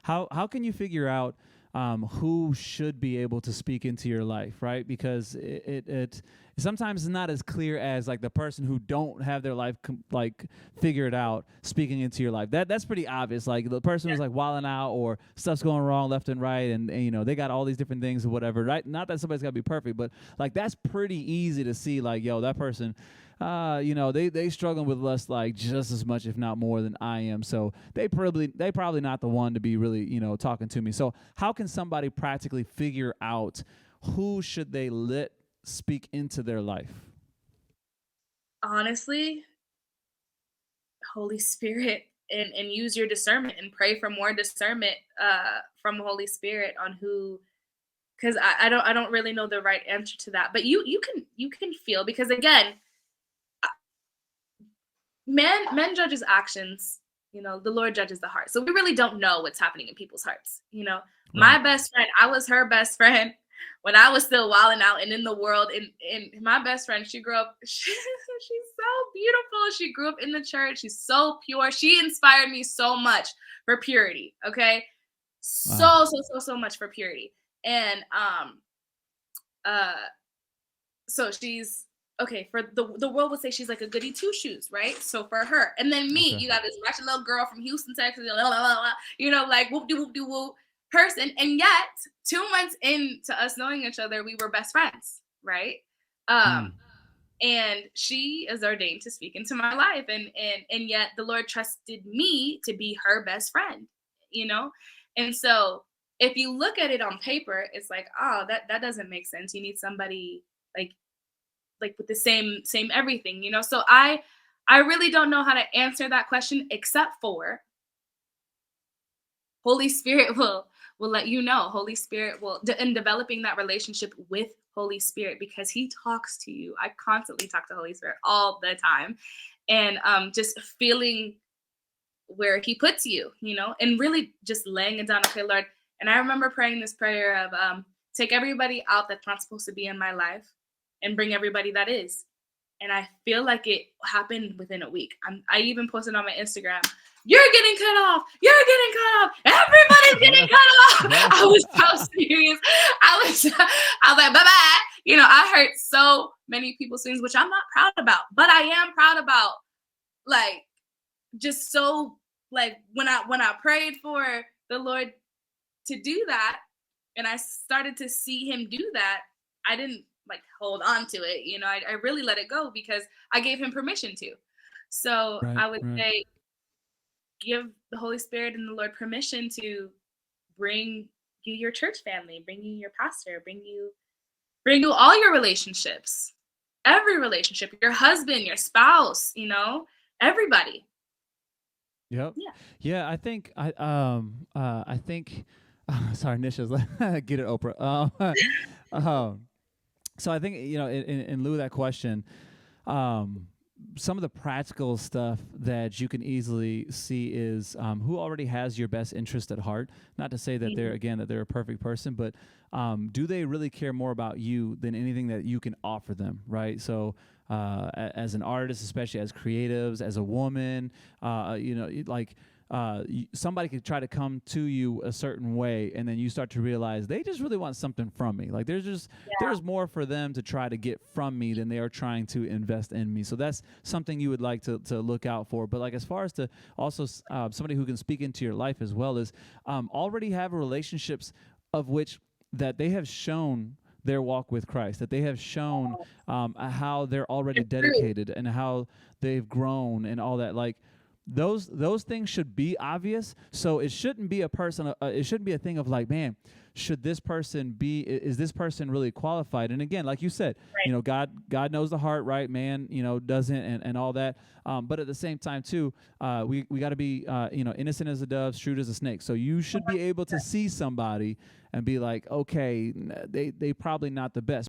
how can you figure out who should be able to speak into your life, right? Because it sometimes is not as clear as like the person who don't have their life like figured out speaking into your life. That's pretty obvious. Like the person who's like wilding out or stuff's going wrong left and right, and you know they got all these different things or whatever. Right? Not that somebody's got to be perfect, but like that's pretty easy to see. Like, yo, that person. You know, they struggling with lust like just as much, if not more, than I am. So they probably not the one to be really, you know, talking to me. So how can somebody practically figure out who should they let speak into their life? Honestly, Holy Spirit, and use your discernment and pray for more discernment from Holy Spirit on who, because I don't really know the right answer to that. But you can feel, because again, men judges actions, the Lord judges the heart. So we really don't know what's happening in people's hearts. My Right. best friend, I was her best friend when I was still wilding out and in the world. And my best friend, she grew up, she's so beautiful. She grew up in the church. She's so pure. She inspired me so much for purity. Okay. Wow. So much for purity. And uh so she's okay. For the world would say she's like a goody two shoes, right? So for her, and then me, Okay. you got this ratchet little girl from Houston, Texas, like whoop de whoop de whoop person. And yet 2 months into us knowing each other, we were best friends, right? Mm. And she is ordained to speak into my life, and yet the Lord trusted me to be her best friend, you know. And so if you look at it on paper, it's like, oh, that doesn't make sense. You need somebody like with the same everything. So I really don't know how to answer that question, except for Holy Spirit will let you know. Holy Spirit will, in developing that relationship with Holy Spirit, because he talks to you. I constantly talk to Holy Spirit all the time. And just feeling where he puts you, and really just laying it down. Okay, Lord. And I remember praying this prayer of take everybody out that's not supposed to be in my life and bring everybody that is. And I feel like it happened within a week. I even posted on my Instagram, "You're getting cut off. You're getting cut off. Everybody's getting cut off." Yeah. I was so serious. I was like, bye bye. I hurt so many people's feelings, which I'm not proud about, but I am proud about, like, just so, like, when I prayed for the Lord to do that, and I started to see him do that, I didn't like hold on to it. I really let it go because I gave him permission to. So Right. I would Right. say give the Holy Spirit and the Lord permission to bring you your church family, bring you your pastor, bring you all your relationships, every relationship, your husband, your spouse, everybody. Yep. Yeah. Yeah, I think sorry, Nisha's like get it, Oprah. Um, so I think, you know, in lieu of that question, um, some of the practical stuff that you can easily see is who already has your best interest at heart. Not to say that Mhm. they're a perfect person, but do they really care more about you than anything that you can offer them, right? So as an artist, especially as creatives, as a woman, you know, like somebody could try to come to you a certain way, and then you start to realize they just really want something from me. Like there's more for them to try to get from me than they are trying to invest in me. So that's something you would like to look out for. But like as far as to also somebody who can speak into your life as well is already have relationships of which that they have shown their walk with Christ, that they have shown how they're already It's true. dedicated and how they've grown and all that. Like those things should be obvious. So it shouldn't be a person. It shouldn't be a thing of like, man, should this person be? Is this person really qualified? And again, like you said, you Right. know, God knows the heart, right? Man, you know, doesn't, and all that. But at the same time, too, we got to be, you know, innocent as a dove, shrewd as a snake. So you should be able to see somebody and be like, okay, they probably not the best.